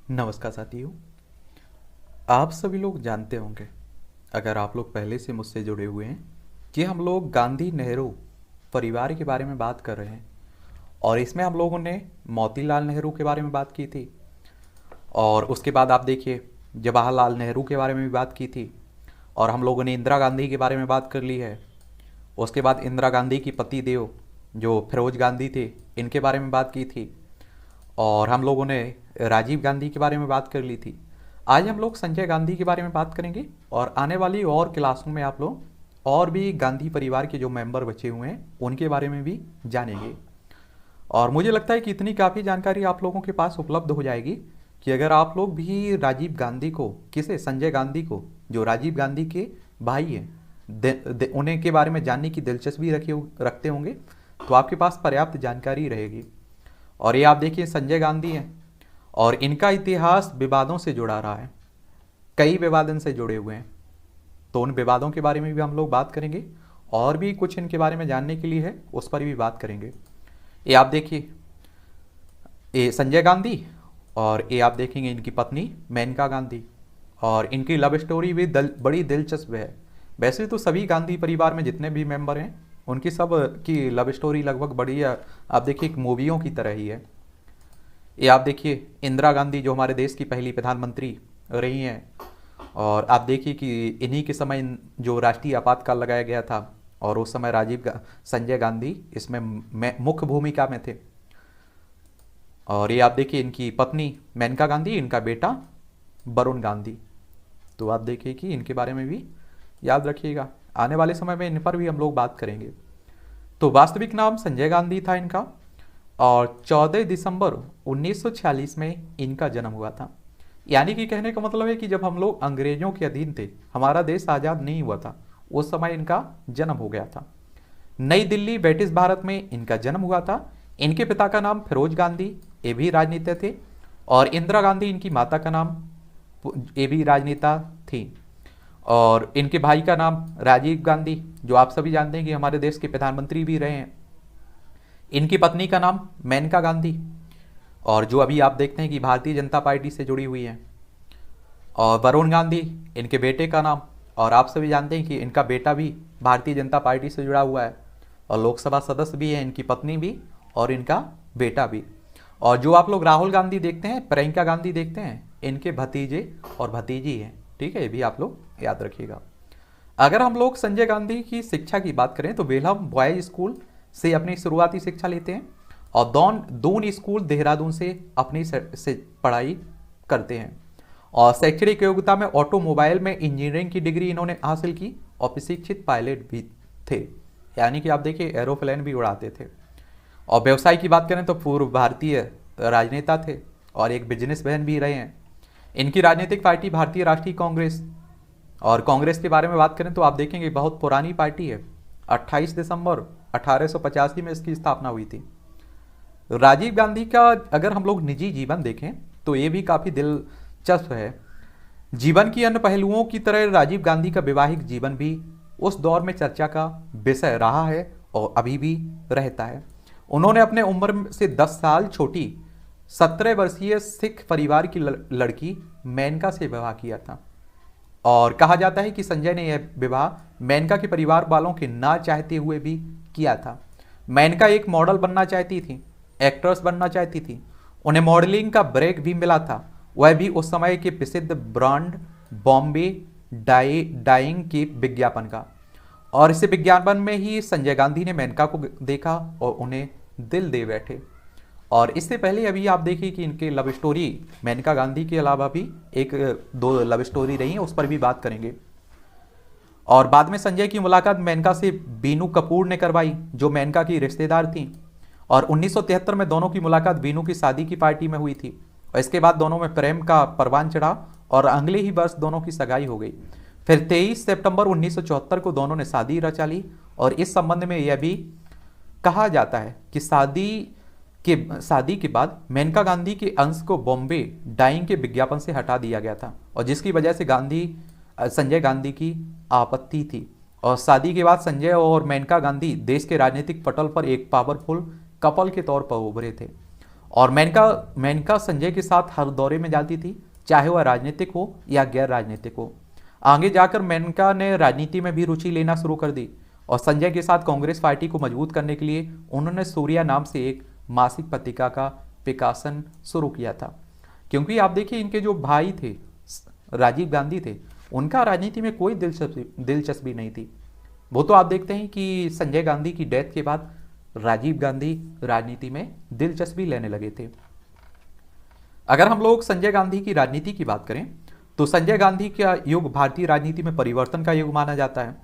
नमस्कार साथियों। आप सभी लोग जानते होंगे, अगर आप लोग पहले से मुझसे जुड़े हुए हैं, कि हम लोग गांधी नेहरू परिवार के बारे में बात कर रहे हैं। और इसमें हम लोगों ने मोतीलाल नेहरू के बारे में बात की थी, और उसके बाद आप देखिए जवाहरलाल नेहरू के बारे में भी बात की थी, और हम लोगों ने इंदिरा गांधी के बारे में बात कर ली है। उसके बाद इंदिरा गांधी की पति देव जो फिरोज गांधी थे, इनके बारे में बात की थी। और हम लोगों ने राजीव गांधी के बारे में बात कर ली थी। आज हम लोग संजय गांधी के बारे में बात करेंगे, और आने वाली और क्लासों में आप लोग और भी गांधी परिवार के जो मेंबर बचे हुए हैं उनके बारे में भी जानेंगे। और मुझे लगता है कि इतनी काफ़ी जानकारी आप लोगों के पास उपलब्ध हो जाएगी कि अगर आप लोग भी राजीव गांधी को, किसे, संजय गांधी को, जो राजीव गांधी के भाई हैं, उन्हें के बारे में जानने की दिलचस्पी रखते होंगे, तो आपके पास पर्याप्त जानकारी रहेगी। और ये आप देखिए संजय गांधी हैं, और इनका इतिहास विवादों से जुड़ा रहा है, कई विवाद इनसे जुड़े हुए हैं। तो उन विवादों के बारे में भी हम लोग बात करेंगे, और भी कुछ इनके बारे में जानने के लिए है, उस पर भी बात करेंगे। ये आप देखिए, ये संजय गांधी, और ये आप देखेंगे इनकी पत्नी मेनका गांधी, और इनकी लव स्टोरी भी बड़ी दिलचस्प है। वैसे तो सभी गांधी परिवार में जितने भी मेंबर हैं उनकी सब की लव स्टोरी लगभग बड़ी, आप देखिए, एक मूवियों की तरह ही है। ये आप देखिए इंदिरा गांधी जो हमारे देश की पहली प्रधानमंत्री रही हैं, और आप देखिए कि इन्हीं के समय जो राष्ट्रीय आपातकाल लगाया गया था, और उस समय संजय गांधी इसमें मुख्य भूमिका में थे। और ये आप देखिए इनकी पत्नी मेनका गांधी, इनका बेटा वरुण गांधी। तो आप देखिए कि इनके बारे में भी याद रखिएगा, आने वाले समय में इन पर भी हम लोग बात करेंगे। तो वास्तविक नाम संजय गांधी था इनका, और 14 दिसंबर 1946 में इनका जन्म हुआ था। यानी कि कहने का मतलब है कि जब हम लोग अंग्रेजों के अधीन थे, हमारा देश आज़ाद नहीं हुआ था, उस समय इनका जन्म हो गया था। नई दिल्ली, ब्रिटिश भारत में इनका जन्म हुआ था। इनके पिता का नाम फिरोज गांधी, ये भी राजनेता थे, और इंदिरा गांधी इनकी माता का नाम, ये भी राजनेता थी। और इनके भाई का नाम राजीव गांधी, जो आप सभी जानते हैं कि हमारे देश के प्रधानमंत्री भी रहे हैं। इनकी पत्नी का नाम मेनका गांधी, और जो अभी आप देखते हैं कि भारतीय जनता पार्टी से जुड़ी हुई हैं। और वरुण गांधी इनके बेटे का नाम, और आप सभी जानते हैं कि इनका बेटा भी भारतीय जनता पार्टी से जुड़ा हुआ है, और लोकसभा सदस्य भी है, इनकी पत्नी भी और इनका बेटा भी। और जो आप लोग राहुल गांधी देखते हैं, प्रियंका गांधी देखते हैं, इनके भतीजे और भतीजी हैं। ठीक है, ये भी आप लोग याद रखिएगा। अगर हम लोग संजय गांधी की शिक्षा की बात करें तो वेलहम बॉयज स्कूल से अपनी शुरुआती शिक्षा लेते हैं, और दून स्कूल देहरादून से अपनी से पढ़ाई करते हैं। और शैक्षणिक योग्यता में ऑटोमोबाइल में इंजीनियरिंग की डिग्री इन्होंने हासिल की, और प्रशिक्षित पायलट भी थे, यानी कि आप देखिए एरोप्लेन भी उड़ाते थे। और व्यवसाय की बात करें तो पूर्व भारतीय राजनेता थे, और एक बिजनेसमैन भी रहे हैं। इनकी राजनीतिक पार्टी भारतीय राष्ट्रीय कांग्रेस, और कांग्रेस के बारे में बात करें तो आप देखेंगे बहुत पुरानी पार्टी है, 28 दिसंबर 1885 में इसकी स्थापना हुई थी। राजीव गांधी का अगर हम लोग निजी जीवन देखें तो ये भी काफ़ी दिलचस्प है। जीवन की अन्य पहलुओं की तरह राजीव गांधी का वैवाहिक जीवन भी उस दौर में चर्चा का विषय रहा है, और अभी भी रहता है। उन्होंने अपने उम्र से 10 साल छोटी 17 वर्षीय सिख परिवार की लड़की मेनका से विवाह किया था। और कहा जाता है कि संजय ने यह विवाह मेनका के परिवार वालों के ना चाहते हुए भी किया था। मेनका एक मॉडल बनना चाहती थी, एक्ट्रेस बनना चाहती थी, उन्हें मॉडलिंग का ब्रेक भी मिला था, वह भी उस समय के प्रसिद्ध ब्रांड बॉम्बे डाइंग के विज्ञापन का। और इस विज्ञापन में ही संजय गांधी ने मेनका को देखा और उन्हें दिल दे बैठे। और इससे पहले अभी आप देखिए कि इनके लव स्टोरी, मेनका गांधी के अलावा भी एक दो लव स्टोरी रही है, उस पर भी बात करेंगे। और बाद में संजय की मुलाकात मेनका से बीनू कपूर ने करवाई, जो मेनका की रिश्तेदार थी। और 1973 में दोनों की मुलाकात बीनू की शादी की पार्टी में हुई थी, और इसके बाद दोनों में प्रेम का परवान चढ़ा, और अगले ही वर्ष दोनों की सगाई हो गई। फिर 23 सितंबर 1974 को दोनों ने शादी रचा ली। और इस संबंध में यह भी कहा जाता है कि शादी के बाद मेनका गांधी के अंश को बॉम्बे डाइंग के विज्ञापन से हटा दिया गया था, और जिसकी वजह से संजय गांधी की आपत्ति थी। और शादी के बाद संजय और मेनका गांधी देश के राजनीतिक पटल पर एक पावरफुल कपल के तौर पर उभरे थे। और मेनका मेनका संजय के साथ हर दौरे में जाती थी, चाहे वह राजनीतिक हो या गैर राजनीतिक हो। आगे जाकर मेनका ने राजनीति में भी रुचि लेना शुरू कर दी और संजय के साथ कांग्रेस पार्टी को मजबूत करने के लिए उन्होंने सूर्या नाम से एक मासिक पत्रिका का प्रकाशन शुरू किया था। क्योंकि आप देखिए, इनके जो भाई थे राजीव गांधी थे, उनका राजनीति में कोई दिलचस्पी नहीं थी। वो तो आप देखते हैं कि संजय गांधी की डेथ के बाद राजीव गांधी राजनीति में दिलचस्पी लेने लगे थे। अगर हम लोग संजय गांधी की राजनीति की बात करें तो संजय गांधी का युग भारतीय राजनीति में परिवर्तन का युग माना जाता है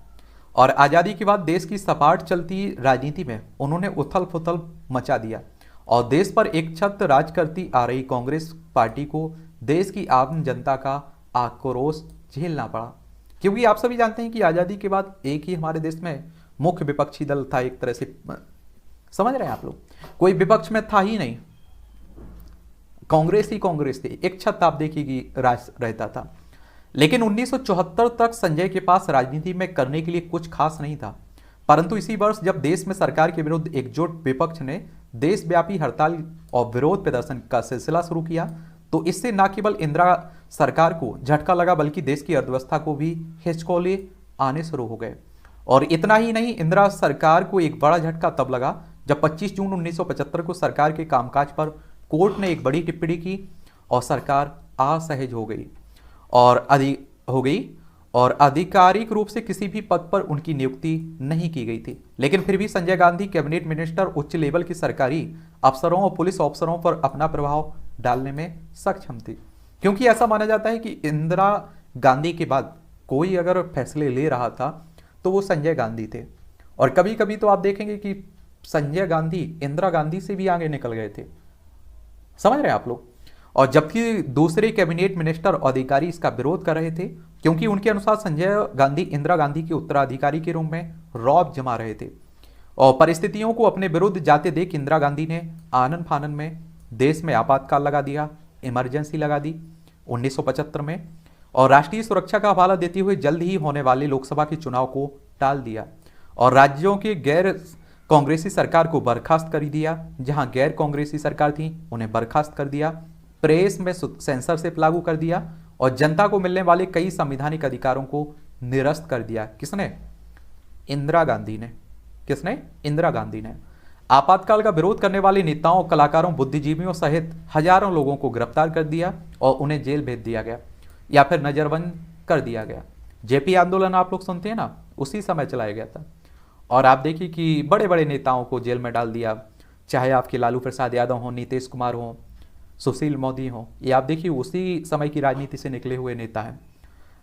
और आज़ादी के बाद देश की सपाट चलती राजनीति में उन्होंने उथल पुथल मचा दिया और देश पर एक छत्र राज करती आ रही कांग्रेस पार्टी को देश की आम जनता का आक्रोश झेलना पड़ा। क्योंकि आप सभी जानते हैं कि आज़ादी के बाद एक ही हमारे देश में मुख्य विपक्षी दल था, एक तरह से समझ रहे हैं आप लोग, कोई विपक्ष में था ही नहीं, कांग्रेस ही कांग्रेस थी, एक छत आप देखिए राज रहता था। लेकिन 1974 तक संजय के पास राजनीति में करने के लिए कुछ खास नहीं था, परंतु इसी वर्ष जब देश में सरकार के विरुद्ध एकजुट विपक्ष ने देशव्यापी हड़ताल और विरोध प्रदर्शन का सिलसिला शुरू किया तो इससे न केवल इंदिरा सरकार को झटका लगा बल्कि देश की अर्थव्यवस्था को भी हिचकोले आने शुरू हो गए। और इतना ही नहीं, इंदिरा सरकार को एक बड़ा झटका तब लगा जब 25 जून 1975 को सरकार के कामकाज पर कोर्ट ने एक बड़ी टिप्पणी की और सरकार असहज हो गई और आधिकारिक रूप से किसी भी पद पर उनकी नियुक्ति नहीं की गई थी। लेकिन फिर भी संजय गांधी कैबिनेट मिनिस्टर उच्च लेवल की सरकारी अफसरों और पुलिस अफसरों पर अपना प्रभाव डालने में सक्षम थी, क्योंकि ऐसा माना जाता है कि इंदिरा गांधी के बाद कोई अगर फैसले ले रहा था तो वो संजय गांधी थे। और कभी कभी तो आप देखेंगे कि संजय गांधी इंदिरा गांधी से भी आगे निकल गए थे, समझ रहे हैं आप लोग। और जबकि दूसरे कैबिनेट मिनिस्टर और अधिकारी इसका विरोध कर रहे थे, क्योंकि उनके अनुसार संजय गांधी इंदिरा गांधी के उत्तराधिकारी के रूप में रौब जमा रहे थे। और परिस्थितियों को अपने विरुद्ध जाते देख इंदिरा गांधी ने आनन फानन में देश में आपातकाल लगा दिया, इमरजेंसी लगा दी 1975 में, और राष्ट्रीय सुरक्षा का हवाला देते हुए जल्द ही होने वाले लोकसभा के चुनाव को टाल दिया और राज्यों के गैर कांग्रेसी सरकार को बर्खास्त कर दिया। जहां गैर कांग्रेसी सरकार थी उन्हें बर्खास्त कर दिया, प्रेस में सेंसरशिप लागू कर दिया और जनता को मिलने वाले कई संवैधानिक अधिकारों को निरस्त कर दिया। किसने? इंदिरा गांधी ने। किसने? इंदिरा गांधी ने। आपातकाल का विरोध करने वाले नेताओं, कलाकारों, बुद्धिजीवियों सहित हजारों लोगों को गिरफ्तार कर दिया और उन्हें जेल भेज दिया गया या फिर नजरबंद कर दिया गया। जेपी आंदोलन आप लोग सुनते हैं ना, उसी समय चलाया गया था। और आप देखिए कि बड़े बड़े नेताओं को जेल में डाल दिया, चाहे आपके लालू प्रसाद यादव हो, नीतीश कुमार हो, सुशील मोदी हो, ये आप देखिए उसी समय की राजनीति से निकले हुए नेता हैं।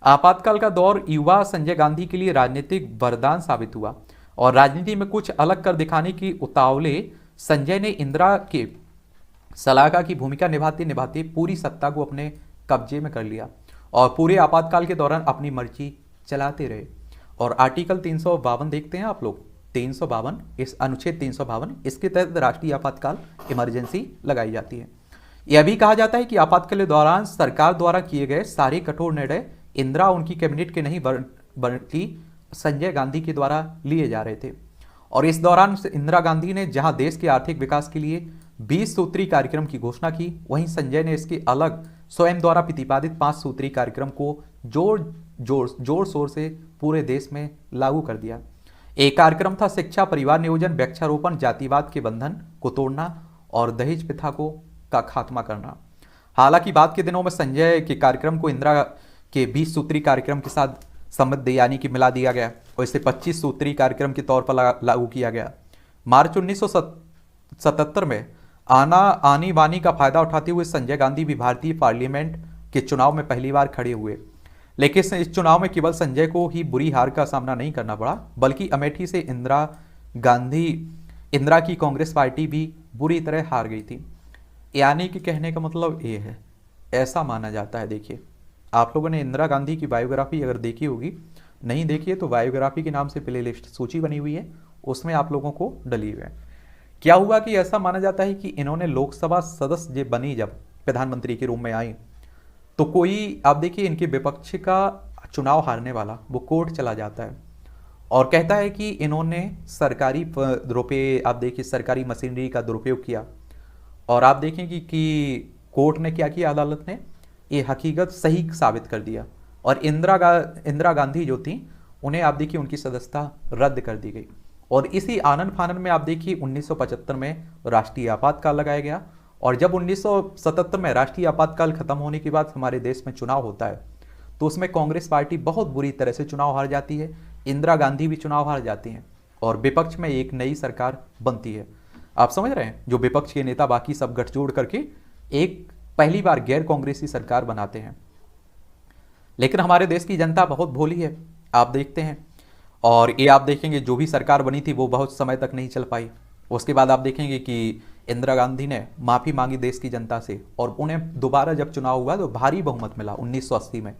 आपातकाल का दौर युवा संजय गांधी के लिए राजनीतिक वरदान साबित हुआ और राजनीति में कुछ अलग कर दिखाने की उतावले संजय ने इंदिरा के सलाहकार की भूमिका निभाते निभाते पूरी सत्ता को अपने कब्जे में कर लिया और पूरे आपातकाल के दौरान अपनी मर्जी चलाते रहे। और आर्टिकल 352 देखते हैं आप लोग, 352, इस अनुच्छेद 352, इसके तहत राष्ट्रीय आपातकाल इमरजेंसी लगाई जाती है। यह भी कहा जाता है कि आपातकाल के दौरान सरकार द्वारा किए गए सारे कठोर निर्णय इंदिरा उनकी कैबिनेट के नहीं बल्कि संजय गांधी के द्वारा लिए जा रहे थे। और इस दौरान इंदिरा गांधी ने जहां देश के आर्थिक विकास के लिए 20 सूत्री कार्यक्रम की घोषणा की, वहीं संजय ने इसके अलग स्वयं द्वारा प्रतिपादित 5 सूत्री कार्यक्रम को जोर शोर से पूरे देश में लागू कर दिया। एक कार्यक्रम था शिक्षा, परिवार नियोजन, वृक्षारोपण, जातिवाद के बंधन को तोड़ना और दहेज प्रथा का खात्मा करना। हालांकि बाद के दिनों में संजय के कार्यक्रम को इंदिरा के 20 सूत्री कार्यक्रम के साथ संबद्ध यानी कि मिला दिया गया और इसे 25 सूत्री कार्यक्रम के तौर पर लागू किया गया। मार्च 1977 में आनी बानी का फायदा उठाते हुए संजय गांधी भी भारतीय पार्लियामेंट के चुनाव में पहली बार खड़े हुए, लेकिन इस चुनाव में केवल संजय को ही बुरी हार का सामना नहीं करना पड़ा, बल्कि अमेठी से इंदिरा की कांग्रेस पार्टी भी बुरी तरह हार गई थी। यानी कि कहने का मतलब ये है, ऐसा माना जाता है। देखिए, आप लोगों ने इंदिरा गांधी की बायोग्राफी अगर देखी होगी, नहीं देखी है तो बायोग्राफी के नाम से प्लेलिस्ट सूची बनी हुई है, उसमें आप लोगों को डली हुई है। क्या हुआ कि ऐसा माना जाता है कि इन्होंने लोकसभा सदस्य बनी, जब प्रधानमंत्री के रूप में आई, तो कोई आप देखिए इनके विपक्ष का चुनाव हारने वाला वो कोर्ट चला जाता है और कहता है कि इन्होंने सरकारी रुपये, आप देखिए सरकारी मशीनरी का दुरुपयोग किया और आप देखेंगे कि कोर्ट ने क्या किया, अदालत ने ये हकीकत सही साबित कर दिया। और इंदिरा गांधी जो थी, उन्हें आप देखिए उनकी सदस्यता रद्द कर दी गई। और इसी आनन फानन में आप देखिए 1975 में राष्ट्रीय आपातकाल लगाया गया। और जब 1977 में राष्ट्रीय आपातकाल खत्म होने के बाद हमारे देश में चुनाव होता है, तो उसमें कांग्रेस पार्टी बहुत बुरी तरह से चुनाव हार जाती है, इंदिरा गांधी भी चुनाव हार जाती हैं, और विपक्ष में एक नई सरकार बनती है। आप समझ रहे हैं, जो विपक्ष के नेता बाकी सब गठजोड़ करके एक पहली बार गैर कांग्रेसी सरकार बनाते हैं। लेकिन हमारे देश की जनता बहुत भोली है, आप देखते हैं। और ये आप देखेंगे जो भी सरकार बनी थी वो बहुत समय तक नहीं चल पाई। उसके बाद आप देखेंगे कि इंदिरा गांधी ने माफ़ी मांगी देश की जनता से, और उन्हें दोबारा जब चुनाव हुआ तो भारी बहुमत मिला 1980 में।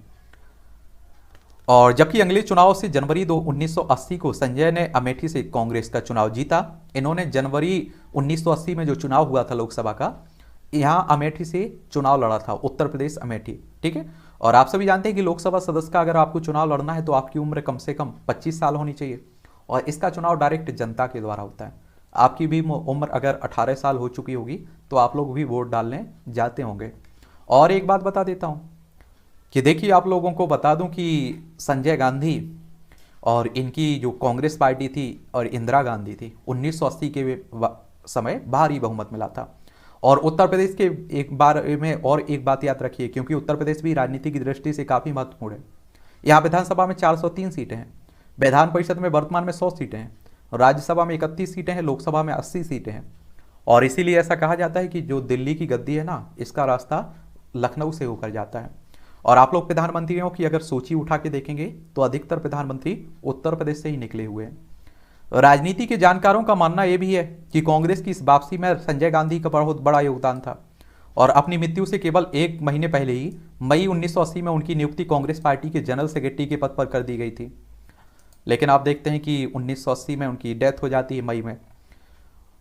और जबकि अगले चुनाव से जनवरी 1980 को संजय ने अमेठी से कांग्रेस का चुनाव जीता। इन्होंने जनवरी 1980 में जो चुनाव हुआ था लोकसभा का, यहाँ अमेठी से चुनाव लड़ा था, उत्तर प्रदेश अमेठी, ठीक है। और आप सभी जानते हैं कि लोकसभा सदस्य का अगर आपको चुनाव लड़ना है तो आपकी उम्र कम से कम 25 साल होनी चाहिए, और इसका चुनाव डायरेक्ट जनता के द्वारा होता है। आपकी भी उम्र अगर 18 साल हो चुकी होगी तो आप लोग भी वोट डालने जाते होंगे। और एक बात बता देता हूँ कि देखिए, आप लोगों को बता दूं कि संजय गांधी और इनकी जो कांग्रेस पार्टी थी और इंदिरा गांधी थी, 1980 के समय भारी बहुमत मिला था। और उत्तर प्रदेश के एक बार में और एक बात याद रखिए, क्योंकि उत्तर प्रदेश भी राजनीति की दृष्टि से काफ़ी महत्वपूर्ण है। यहाँ विधानसभा में 403 सीटें हैं, विधान परिषद में वर्तमान में 100 सीटें हैं, राज्यसभा में 31 सीटें हैं, लोकसभा में 80 सीटें हैं। और इसीलिए ऐसा कहा जाता है कि जो दिल्ली की गद्दी है ना, इसका रास्ता लखनऊ से होकर जाता है। और आप लोग प्रधानमंत्रियों की अगर सूची उठा के देखेंगे तो अधिकतर प्रधानमंत्री उत्तर प्रदेश से ही निकले हुए हैं। राजनीति के जानकारों का मानना यह भी है कि कांग्रेस की इस वापसी में संजय गांधी का बहुत बड़ा योगदान था। और अपनी मृत्यु से केवल एक महीने पहले ही मई 1980 में उनकी नियुक्ति कांग्रेस पार्टी के जनरल सेक्रेटरी के पद पर कर दी गई थी। लेकिन आप देखते हैं कि 1980 में उनकी डेथ हो जाती है मई में।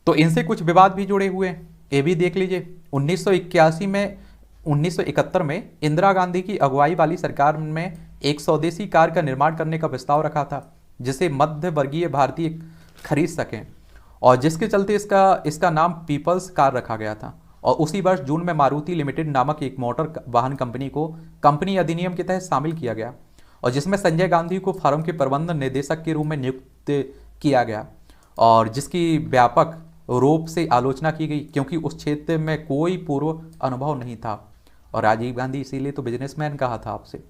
तो इनसे कुछ विवाद भी जुड़े हुए हैं, ये भी देख लीजिए। 1971 में इंदिरा गांधी की अगुवाई वाली सरकार में एक स्वदेशी कार का निर्माण करने का प्रस्ताव रखा था, जिसे मध्य वर्गीय भारतीय खरीद सकें, और जिसके चलते इसका नाम पीपल्स कार रखा गया था। और उसी वर्ष जून में मारुति लिमिटेड नामक एक मोटर वाहन कंपनी को कंपनी अधिनियम के तहत शामिल किया गया, और जिसमें संजय गांधी को फर्म के प्रबंध निदेशक के रूप में नियुक्त किया गया, और जिसकी व्यापक रूप से आलोचना की गई क्योंकि उस क्षेत्र में कोई पूर्व अनुभव नहीं था। और राजीव गांधी इसीलिए तो बिजनेसमैन कहा था आपसे।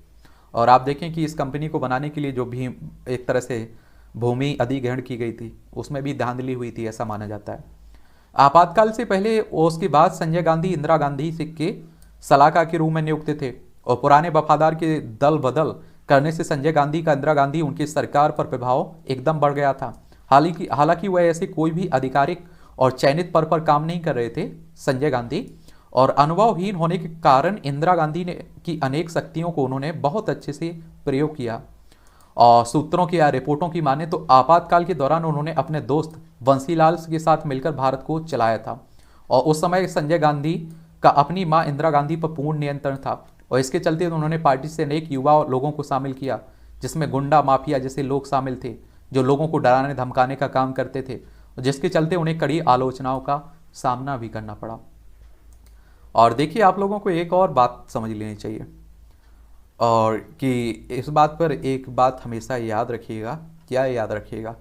और आप देखें कि इस कंपनी को बनाने के लिए जो भी एक तरह से भूमि अधिग्रहण की गई थी, उसमें भी धांधली हुई थी, ऐसा माना जाता है। आपातकाल से पहले और उसके बाद संजय गांधी इंदिरा गांधी के सलाहकार के रूप में नियुक्त थे, और पुराने वफादार के दल बदल करने से संजय गांधी का इंदिरा गांधी उनकी सरकार पर प्रभाव एकदम बढ़ गया था। हालांकि वह ऐसे कोई भी आधिकारिक और चयनित पद पर काम नहीं कर रहे थे संजय गांधी, और अनुभवहीन होने के कारण इंदिरा गांधी ने की अनेक शक्तियों को उन्होंने बहुत अच्छे से प्रयोग किया। और सूत्रों की या रिपोर्टों की माने तो आपातकाल के दौरान उन्होंने अपने दोस्त बंसीलाल के साथ मिलकर भारत को चलाया था। और उस समय संजय गांधी का अपनी मां इंदिरा गांधी पर पूर्ण नियंत्रण था, और इसके चलते उन्होंने पार्टी से अनेक युवा लोगों को शामिल किया, जिसमें गुंडा माफिया जैसे लोग शामिल थे, जो लोगों को डराने धमकाने का काम करते थे, जिसके चलते उन्हें कड़ी आलोचनाओं का सामना भी करना पड़ा। और देखिए, आप लोगों को एक और बात समझ लेनी चाहिए, और कि इस बात पर एक बात हमेशा याद रखिएगा। क्या याद रखिएगा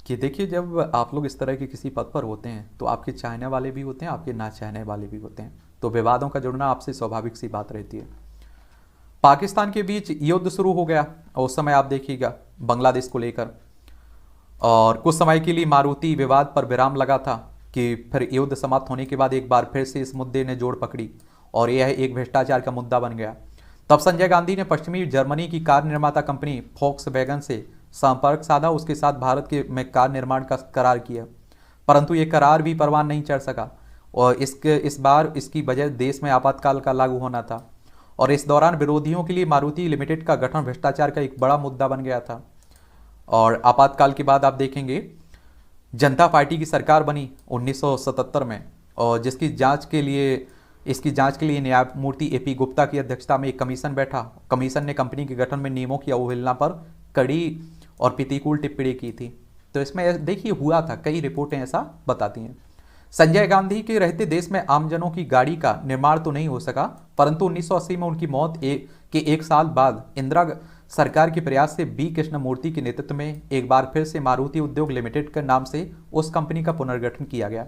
कि देखिए, जब आप लोग इस तरह के किसी पद पर होते हैं तो आपके चाहने वाले भी होते हैं, आपके ना चाहने वाले भी होते हैं, तो विवादों का जुड़ना आपसे स्वाभाविक सी बात रहती है। पाकिस्तान के बीच युद्ध शुरू हो गया, और उस समय आप देखिएगा बांग्लादेश को लेकर, और कुछ समय के लिए मारुति विवाद पर विराम लगा था कि फिर युद्ध समाप्त होने के बाद एक बार फिर से इस मुद्दे ने जोड़ पकड़ी, और यह एक भ्रष्टाचार का मुद्दा बन गया। तब संजय गांधी ने पश्चिमी जर्मनी की कार निर्माता कंपनी फोक्सवैगन से संपर्क साधा, उसके साथ भारत के में कार निर्माण का करार किया, परंतु ये करार भी परवान नहीं चढ़ सका, और इस बार इसकी वजह देश में आपातकाल का लागू होना था। और इस दौरान विरोधियों के लिए मारुति लिमिटेड का गठन भ्रष्टाचार का एक बड़ा मुद्दा बन गया था। और आपातकाल के बाद आप देखेंगे जनता पार्टी की सरकार बनी 1977 में, और इसकी जांच के लिए न्यायमूर्ति एपी गुप्ता की अध्यक्षता में एक कमीशन बैठा। कमीशन ने कंपनी के गठन में नियमों की अवहेलना पर कड़ी और प्रतिकूल टिप्पणी की थी। तो इसमें देखिए हुआ था, कई रिपोर्टें ऐसा बताती हैं। संजय गांधी के रहते देश में आमजनों की गाड़ी का निर्माण तो नहीं हो सका, परंतु 1980 में उनकी मौत के एक साल बाद इंदिरा सरकार के प्रयास से बी कृष्णमूर्ति के नेतृत्व में एक बार फिर से मारुति उद्योग लिमिटेड के नाम से उस कंपनी का पुनर्गठन किया गया।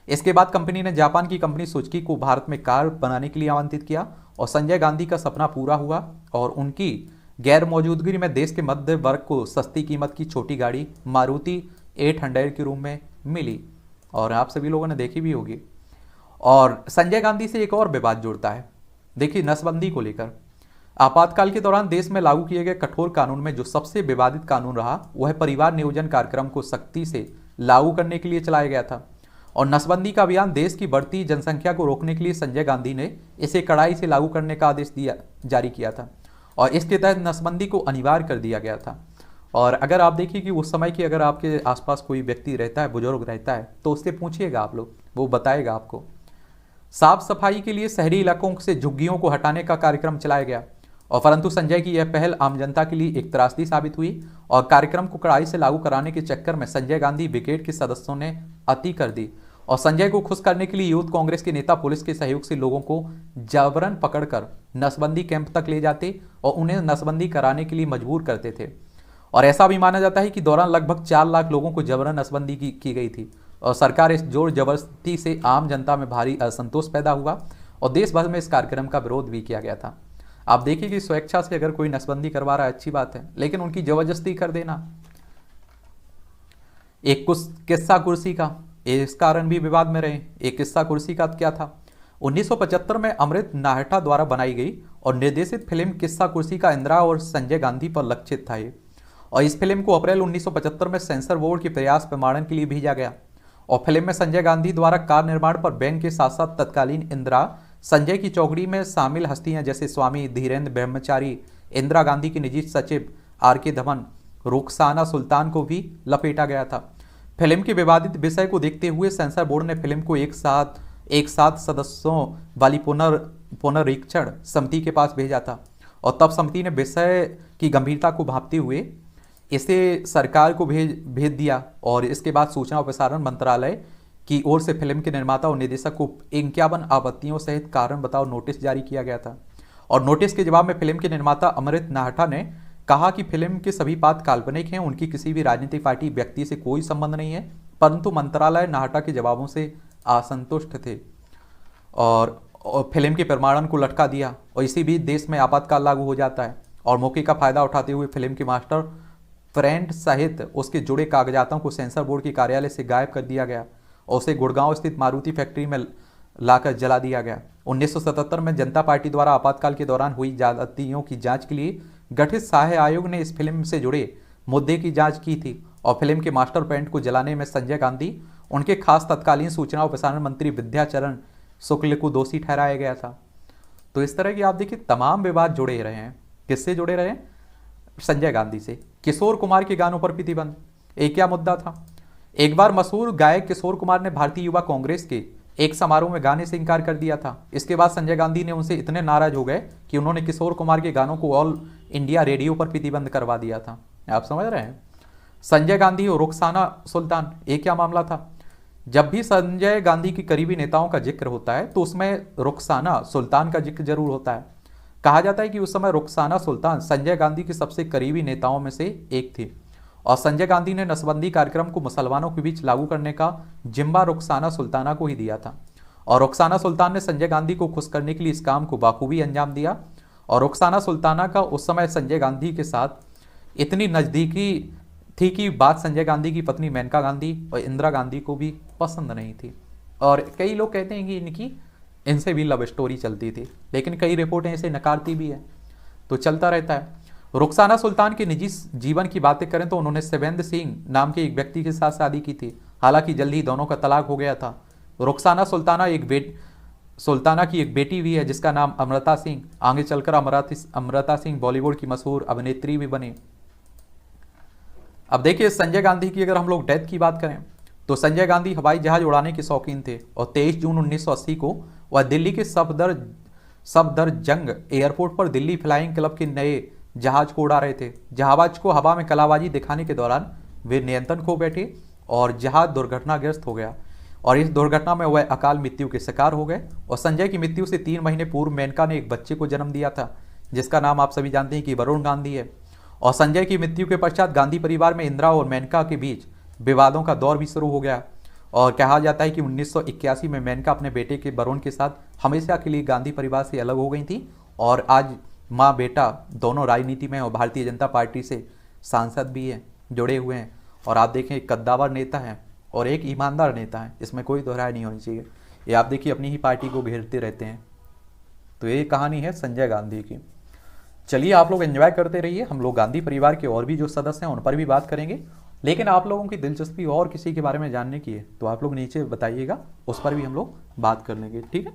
इसके बाद कंपनी ने जापान की कंपनी सुजुकी को भारत में कार बनाने के लिए आमंत्रित किया और संजय गांधी का सपना पूरा हुआ और उनकी गैर मौजूदगी में देश के मध्य वर्ग को सस्ती कीमत की छोटी गाड़ी मारुति 800 के रूप में मिली और आप सभी लोगों ने देखी भी होगी। और संजय गांधी से एक और विवाद जुड़ता है। देखिए, नसबंदी को लेकर आपातकाल के दौरान देश में लागू किए गए कठोर कानून में जो सबसे विवादित कानून रहा वह परिवार नियोजन कार्यक्रम को सख्ती से लागू करने के लिए चलाया गया था। और नसबंदी का अभियान देश की बढ़ती जनसंख्या को रोकने के लिए संजय गांधी ने इसे कड़ाई से लागू करने का आदेश जारी किया था और इसके तहत नसबंदी को अनिवार्य कर दिया गया था। और अगर आप देखिए कि उस समय की अगर आपके आसपास कोई व्यक्ति रहता है, बुजुर्ग रहता है, तो उससे पूछिएगा आप लोग, वो बताएगा आपको। साफ सफाई के लिए शहरी इलाकों से झुग्गियों को हटाने का कार्यक्रम चलाया गया और परंतु संजय की यह पहल आम जनता के लिए एक त्रासदी साबित हुई और कार्यक्रम को कड़ाई से लागू कराने के चक्कर में संजय गांधी ब्रिगेड के सदस्यों ने अति कर दी और संजय को खुश करने के लिए यूथ कांग्रेस के नेता पुलिस के सहयोग से लोगों को जबरन पकड़कर नसबंदी कैंप तक ले जाते और उन्हें नसबंदी कराने के लिए मजबूर करते थे। और ऐसा भी माना जाता है कि दौरान लगभग 4 लाख लोगों को जबरन नसबंदी की गई थी और सरकार इस जोर जबरदस्ती से आम जनता में भारी असंतोष पैदा हुआ और देश भर में इस कार्यक्रम का विरोध भी किया गया था। आप देखिए कि स्वेच्छा से अगर कोई नसबंदी करवा रहा है अच्छी बात है, लेकिन उनकी जबरदस्ती कर देना। एक किस्सा कुर्सी का, इस कारण भी विवाद में रहे। एक किस्सा कुर्सी का क्या था? 1975 में अमृत नाहटा द्वारा बनाई गई और निर्देशित फिल्म किस्सा कुर्सी का इंदिरा और संजय गांधी पर लक्षित था ये। और इस फिल्म को अप्रैल 1975 में सेंसर बोर्ड के प्रयास प्रमाणन के लिए भेजा गया और फिल्म में संजय गांधी द्वारा कार निर्माण पर बैंक के साथ साथ तत्कालीन इंदिरा संजय की चौकड़ी में शामिल हस्तियां जैसे स्वामी धीरेन्द्र ब्रह्मचारी, इंदिरा गांधी के निजी सचिव आर.के. धवन, रुखसाना सुल्तान को भी लपेटा गया था। फिल्म के विवादित विषय को देखते हुए सेंसर बोर्ड ने फिल्म को एक साथ सदस्यों वाली पुनरीक्षण समिति के पास भेजा था और तब समिति ने विषय की गंभीरता को भांपते हुए इसे सरकार को भेज दिया और इसके बाद सूचना और प्रसारण मंत्रालय की ओर से फिल्म के निर्माता और निर्देशक को 51 आपत्तियों सहित कारण बताओ नोटिस जारी किया गया था। और नोटिस के जवाब में फिल्म के निर्माता अमृत नाहटा ने कहा कि फिल्म के सभी पात्र काल्पनिक हैं, उनकी किसी भी राजनीतिक पार्टी व्यक्ति से कोई संबंध नहीं है, परंतु मंत्रालय नाहटा के जवाबों से असंतुष्ट थे और फिल्म के प्रमाणन को लटका दिया। और इसी बीच देश में आपातकाल लागू हो जाता है और मौके का फायदा उठाते हुए फिल्म के मास्टर प्रिंट सहित उसके जुड़े कागजातों को सेंसर बोर्ड के कार्यालय से गायब कर दिया गया और उसे गुड़गांव स्थित मारुति फैक्ट्री में लाकर जला दिया गया। 1977 में जनता पार्टी द्वारा आपातकाल के दौरान हुई ज्यादतियों की जांच के लिए गठित सहायक आयोग ने इस फिल्म से जुड़े मुद्दे की जांच की थी और फिल्म के मास्टर प्रिंट को जलाने में संजय गांधी, उनके खास तत्कालीन सूचना और प्रसारण मंत्री विद्याचरण शुक्ल को दोषी ठहराया गया था। तो इस तरह की आप देखिए तमाम विवाद जुड़े रहे हैं। किससे जुड़े रहे? संजय गांधी से। किशोर कुमार के गानों पर प्रतिबंध, एक क्या मुद्दा था? एक बार मशहूर गायक किशोर कुमार ने भारतीय युवा कांग्रेस के एक समारोह में गाने से इनकार कर दिया था। इसके बाद संजय गांधी ने उनसे इतने नाराज हो गए कि उन्होंने किशोर कुमार के गानों को ऑल इंडिया रेडियो पर प्रतिबंध करवा दिया था। आप समझ रहे हैं? संजय गांधी और रुखसाना सुल्तान, एक क्या मामला था? जब भी संजय गांधी की करीबी नेताओं का जिक्र होता है तो उसमें रुखसाना सुल्तान का जिक्र जरूर होता है। कहा जाता है कि उस समय रुखसाना सुल्तान संजय गांधी की सबसे करीबी नेताओं में से एक थी और संजय गांधी ने नसबंदी कार्यक्रम को मुसलमानों के बीच लागू करने का जिम्मा रुखसाना सुल्ताना को ही दिया था और रुखसाना सुल्तान ने संजय गांधी को खुश करने के लिए इस काम को बाखूबी अंजाम दिया। और रुखसाना सुल्ताना का उस समय संजय गांधी के साथ इतनी नज़दीकी थी कि बात संजय गांधी की पत्नी मेनका गांधी और इंदिरा गांधी को भी पसंद नहीं थी। और कई लोग कहते हैं कि इनसे भी लव स्टोरी चलती थी, लेकिन कई रिपोर्टें इसे नकारती भी है। तो चलता रहता है। रुखसाना सुल्तान के निजी जीवन की बातें करें तो उन्होंने शिवेंद्र सिंह नाम के एक व्यक्ति के साथ शादी की थी। हालांकि जल्दी ही दोनों का तलाक हो गया था। रुखसाना सुल्ताना की एक बेटी भी है जिसका नाम अमृता सिंह। आगे चलकर अमृता सिंह बॉलीवुड की मशहूर अभिनेत्री भी बनी। अब देखिए संजय गांधी की अगर हम लोग डेथ की बात करें तो संजय गांधी हवाई जहाज उड़ाने के शौकीन थे और 23 जून 1980 को वह दिल्ली के सफदरजंग एयरपोर्ट पर दिल्ली फ्लाइंग क्लब के नए जहाज को उड़ा रहे थे। जहाज को हवा में कलाबाजी दिखाने के दौरान वे नियंत्रण खो बैठे और जहाज दुर्घटनाग्रस्त हो गया। और इस दुर्घटना में वह अकाल मृत्यु के शिकार हो गए। और संजय की मृत्यु से 3 महीने पूर्व मेनका ने एक बच्चे को जन्म दिया था, जिसका नाम आप सभी जानते हैं कि वरुण गांधी है। और संजय की मृत्यु के पश्चात गांधी परिवार में इंदिरा और मेनका के बीच विवादों का दौर भी शुरू हो गया। और कहा जाता है कि 1981 में मेनका अपने बेटे के वरुण के साथ हमेशा के लिए गांधी परिवार से अलग हो गई थी, और आज माँ बेटा दोनों राजनीति में और भारतीय जनता पार्टी से सांसद भी हैं, जुड़े हुए हैं। और आप देखें, एक कद्दावर नेता है और एक ईमानदार नेता है, इसमें कोई दोहराई नहीं होनी चाहिए। ये आप देखिए अपनी ही पार्टी को घेरते रहते हैं। तो ये कहानी है संजय गांधी की। चलिए आप लोग एंजॉय करते रहिए, हम लोग गांधी परिवार के और भी जो सदस्य हैं उन पर भी बात करेंगे। लेकिन आप लोगों की दिलचस्पी और किसी के बारे में जानने की है तो आप लोग नीचे बताइएगा, उस पर भी हम लोग बात कर लेंगे, ठीक है।